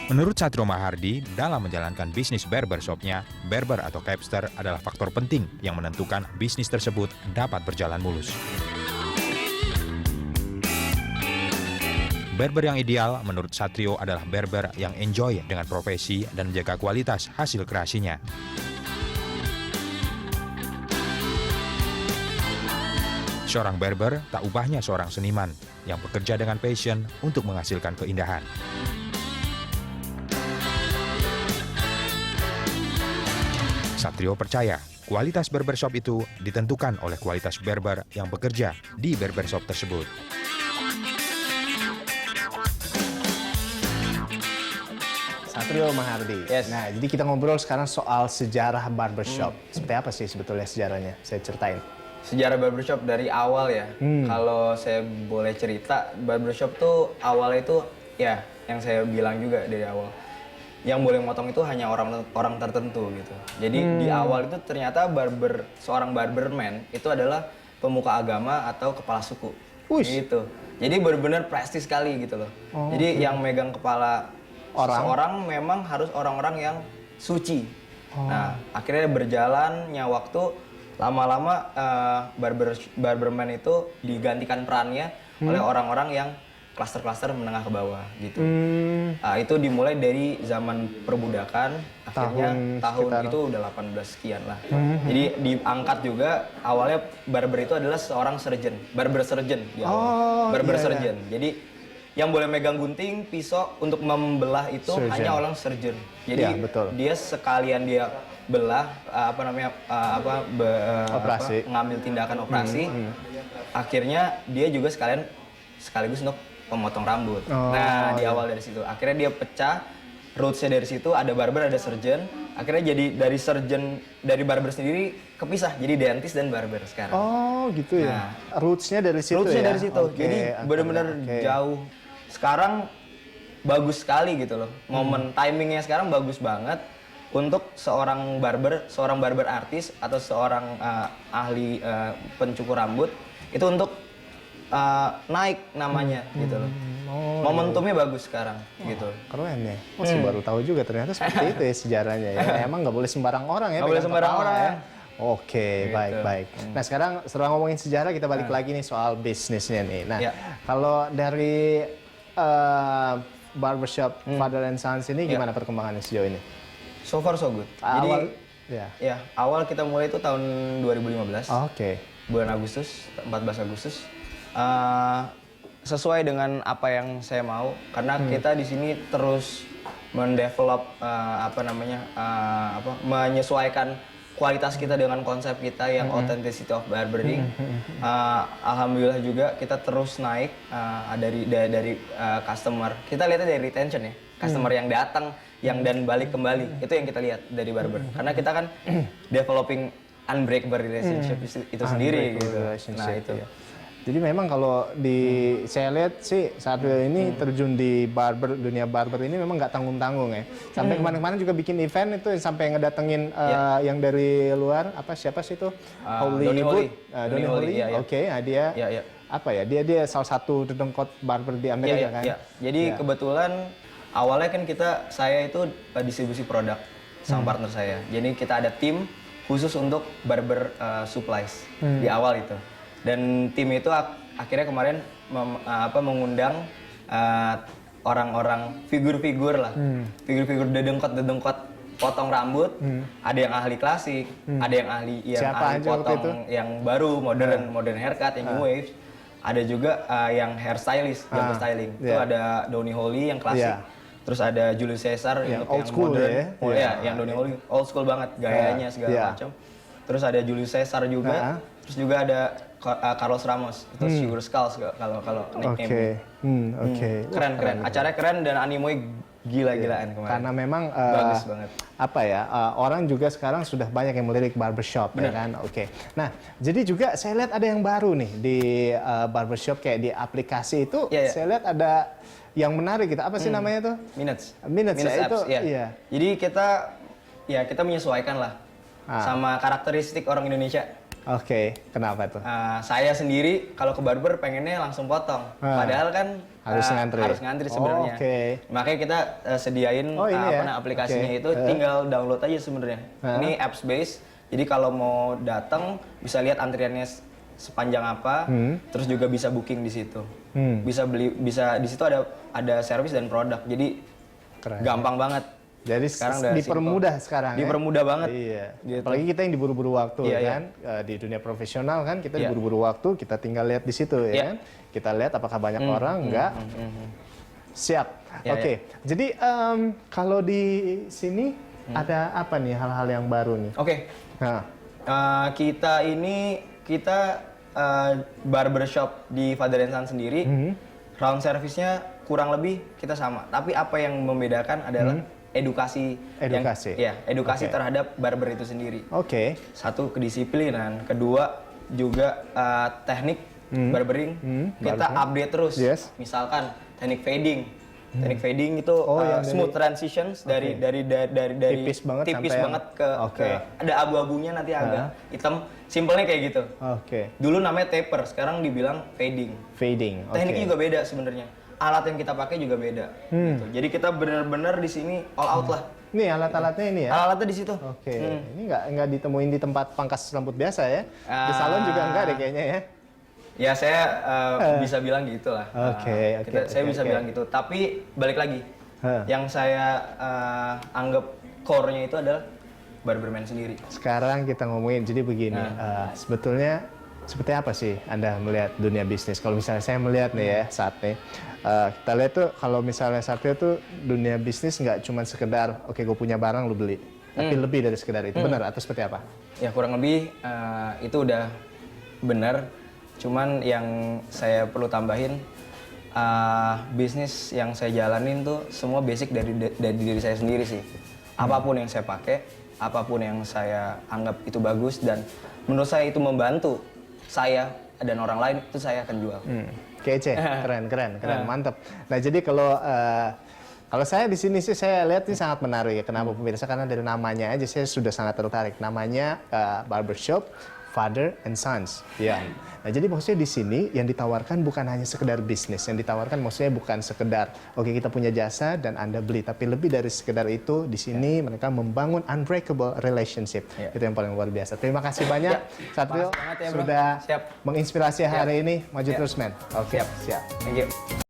Menurut Satrio Mahardi, dalam menjalankan bisnis barbershop-nya, barber atau capster adalah faktor penting yang menentukan bisnis tersebut dapat berjalan mulus. Barber yang ideal menurut Satrio adalah barber yang enjoy dengan profesi dan menjaga kualitas hasil kreasinya. Seorang barber tak ubahnya seorang seniman yang bekerja dengan passion untuk menghasilkan keindahan. Satrio percaya, kualitas barbershop itu ditentukan oleh kualitas barber yang bekerja di barbershop tersebut. Satrio Mahardi. Yes. Nah, jadi kita ngobrol sekarang soal sejarah barbershop. Seperti apa sih sebetulnya sejarahnya? Saya ceritain. Sejarah barbershop dari awal ya. Kalau saya boleh cerita, barbershop tuh awalnya itu ya yang saya bilang juga dari awal. Yang boleh motong itu hanya orang tertentu gitu. Jadi di awal itu ternyata seorang barberman itu adalah pemuka agama atau kepala suku. Gitu. Jadi benar-benar prestis sekali gitu loh. Jadi yang megang kepala seseorang memang harus orang-orang yang suci. Nah, akhirnya berjalannya waktu lama-lama barberman itu digantikan perannya oleh orang-orang yang klaster-klaster menengah ke bawah gitu. Itu dimulai dari zaman perbudakan, akhirnya tahun itu udah 18 sekian lah. Jadi diangkat juga, awalnya barber itu adalah seorang surgeon, barber surgeon di awal. Barber surgeon. Jadi yang boleh megang gunting, pisau untuk membelah itu hanya orang surgeon. Jadi dia sekalian dia belah ngambil tindakan operasi. Akhirnya dia juga sekaligus untuk pemotong rambut. Di awal dari situ. Akhirnya dia pecah, rootsnya dari situ, ada barber, ada surgeon. Akhirnya jadi dari barber sendiri kepisah, jadi dentist dan barber sekarang. Oh gitu ya? Rootsnya dari situ Rootsnya dari situ, jadi benar-benar jauh. Sekarang bagus sekali gitu loh. Momen timingnya sekarang bagus banget untuk seorang barber artis atau seorang ahli pencukur rambut, itu untuk naik namanya gitu loh. Momentumnya bagus sekarang gitu. Keren ya. Masih baru tahu juga ternyata seperti itu ya sejarahnya ya. Emang nggak boleh sembarang orang ya. Nggak boleh sembarang orang ya. Oke, baik. Nah sekarang setelah ngomongin sejarah kita balik lagi nih soal bisnisnya nih. Nah kalau dari barbershop Father and Sons ini gimana perkembangannya sejauh ini? So far so good. Awal kita mulai itu tahun 2015. Bulan Agustus, 14 Agustus. Sesuai dengan apa yang saya mau, karena kita di sini terus mendevelop menyesuaikan kualitas kita dengan konsep kita yang authenticity of barbering. Alhamdulillah juga kita terus naik dari customer. Kita lihatnya dari retention ya, customer yang datang, yang dan balik kembali, itu yang kita lihat dari barber. Karena kita kan developing unbreakable relationship itu sendiri gitu. Nah itu. Ya. Jadi memang kalau saya lihat sih Satrio ini terjun di dunia barber ini memang nggak tanggung-tanggung ya. Sampai kemarin-kemarin juga bikin event itu sampai ngedatengin yang dari luar, siapa sih itu? Donny Holy. Oke, dia dia salah satu dedengkot barber di Amerika kan. Jadi kebetulan awalnya kan saya itu distribusi produk sama partner saya. Jadi kita ada tim khusus untuk barber supplies di awal itu. Dan tim itu akhirnya kemarin mengundang orang-orang figur-figur lah, figur-figur dedengkot potong rambut. Ada yang ahli klasik, ada yang ahli ahli potong yang baru modern haircut yang new wave. Ada juga yang hairstylist, jumbo styling. Itu ada Donny Holy yang klasik. Terus ada Julius Caesar yang old school modern. Yang Donny Holy old school banget, gayanya segala macam. Terus ada Julius Caesar juga. Terus juga ada Carlos Ramos, itu Sugar Skulls kalau nickname. Keren. Acaranya keren dan animoy gila-gilaan kemarin. Karena memang bagus banget. Orang juga sekarang sudah banyak yang melirik barbershop ya kan. Nah, jadi juga saya lihat ada yang baru nih di barbershop kayak di aplikasi itu. Saya lihat ada yang menarik gitu. Apa sih namanya tuh? Minutes itu. Jadi kita menyesuaikan lah sama karakteristik orang Indonesia. Kenapa tuh? Saya sendiri kalau ke barber pengennya langsung potong. Padahal kan Harus ngantri. Harus ngantri sebenarnya. Oke. Makanya kita sediain ini ya? aplikasinya Oke. itu tinggal download aja sebenarnya. Ini apps based. Jadi kalau mau datang bisa lihat antriannya sepanjang apa, terus juga bisa booking di situ. Bisa di situ ada service dan produk. Jadi Keren. gampang banget. Jadi Sekarang udah dipermudah sekarang Dipermudah banget. Iya. Gitu. Apalagi kita yang diburu-buru waktu Iya, kan. Di dunia profesional kan kita Iya. diburu-buru waktu, kita tinggal lihat di situ ya Iya. kan. Kita lihat apakah banyak orang, enggak. Siap. Iya, Oke. Jadi kalau di sini ada apa nih hal-hal yang baru nih? Oke. Nah, Kita barbershop di Father and Son sendiri. Round service-nya kurang lebih kita sama. Tapi apa yang membedakan adalah edukasi. Edukasi. Edukasi Oke. terhadap barber itu sendiri. oke. Satu, kedisiplinan. Kedua, juga teknik barbering. Kita update terus. Yes. Misalkan teknik fading. Teknik fading itu yang smooth transitions dari Tipis banget sampai yang- banget ke ada abu-abunya nanti agak hitam. Simpelnya kayak gitu. Oke. Dulu namanya taper, sekarang dibilang fading. Fading. Oke. Tekniknya juga beda sebenarnya. Alat yang kita pakai juga beda. Gitu. Jadi kita benar-benar di sini all out lah. Nih alat-alatnya ini ya. Alat-alatnya di situ. Oke. Ini nggak ditemuin di tempat pangkas rambut biasa ya. Di salon juga enggak deh kayaknya ya. Ya saya bisa bilang gitu lah. Saya bisa bilang gitu. Tapi balik lagi, yang saya anggap core-nya itu adalah barberman sendiri. Sekarang kita ngomongin, jadi begini, sebetulnya seperti apa sih Anda melihat dunia bisnis? Kalau misalnya saya melihat nih ya saat ini, kita lihat tuh kalau misalnya Satrio tuh dunia bisnis nggak cuma sekedar, oke gue punya barang lu beli, tapi lebih dari sekedar itu, benar atau seperti apa? Ya kurang lebih itu udah benar. Cuman yang saya perlu tambahin, bisnis yang saya jalanin tuh semua basic dari diri saya sendiri sih. Apapun yang saya pakai, apapun yang saya anggap itu bagus dan menurut saya itu membantu saya dan orang lain, itu saya akan jual. Kece, keren, mantap. Nah jadi kalau saya di sini sih saya lihat ini sangat menarik ya. Kenapa pemirsa? Karena dari namanya aja saya sudah sangat tertarik. Namanya barbershop Father and Sons. Ya. Nah, jadi maksudnya di sini yang ditawarkan bukan hanya sekedar bisnis, yang ditawarkan maksudnya bukan sekedar oke kita punya jasa dan Anda beli, tapi lebih dari sekedar itu di sini mereka membangun unbreakable relationship. Itu yang paling luar biasa. Terima kasih banyak Satrio Makasih banget ya, Bro. sudah Siap. menginspirasi hari ini. Maju terus men. Oke, siap. Thank you.